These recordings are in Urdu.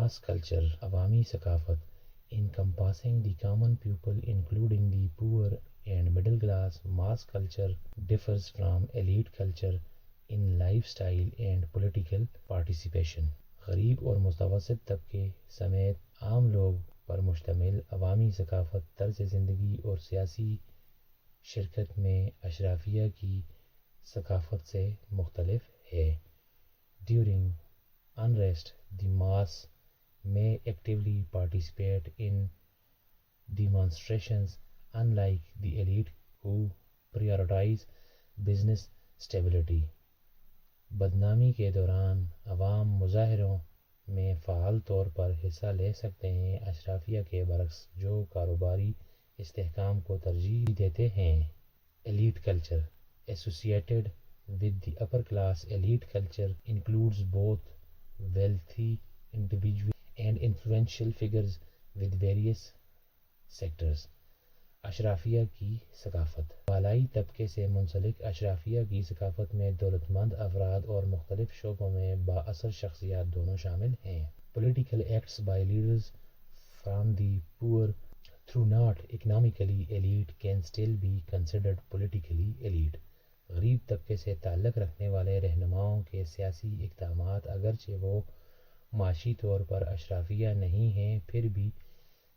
Mass culture, عوامی ثقافت, encompassing the common people including the poor and middle class. Mass culture differs from elite culture in lifestyle and political participation. غریب اور متوسط طبقے سمیت عام لوگ پر مشتمل عوامی ثقافت طرز زندگی اور سیاسی شرکت میں اشرافیہ کی ثقافت سے مختلف ہے. During unrest, the mass may actively participate in demonstrations, unlike the elite who prioritize business stability. بدنامی کے دوران عوام مظاہروں میں فعال طور پر حصہ لے سکتے ہیں، اشرافیہ کے برعکس جو کاروباری استحکام کو ترجیح دیتے ہیں. Elite culture associated with the upper class. Elite culture includes both wealthy individuals and influential figures with various sectors. اشرافیہ کی ثقافت بالائی طبقے سے منسلک اشرافیہ کی ثقافت میں دولت مند افراد اور مختلف شعبوں میں بااثر شخصیات دونوں شامل ہیں. Political acts by leaders from the poor, though not economically elite, can still be considered politically elite. غریب طبقے سے تعلق رکھنے والے رہنماؤں کے سیاسی اقدامات اگرچہ وہ معاشی طور پر اشرافیہ نہیں ہیں پھر بھی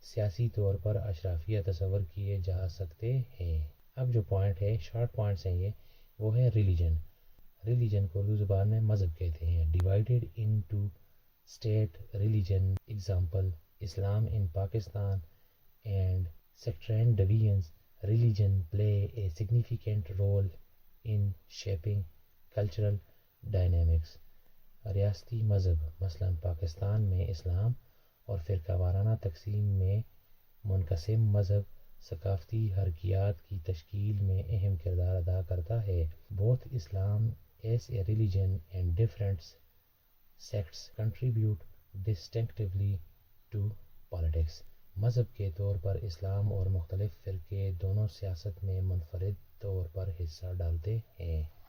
سیاسی طور پر اشرافیہ تصور کیے جا سکتے ہیں. اب جو پوائنٹ ہے شارٹ پوائنٹس ہیں یہ وہ ہے ریلیجن. ریلیجن کو اردو زبان میں مذہب کہتے ہیں. Divided into state religion example Islam in Pakistan and sectarian divisions. Religion play a significant role in shaping cultural dynamics. ریاستی مذہب مثلاً پاکستان میں اسلام اور فرقہ وارانہ تقسیم میں منقسم مذہب ثقافتی حرکیات کی تشکیل میں اہم کردار ادا کرتا ہے. Both Islam as a religion and different sects contribute distinctively to politics. مذہب کے طور پر اسلام اور مختلف فرقے دونوں سیاست میں منفرد طور پر حصہ ڈالتے ہیں.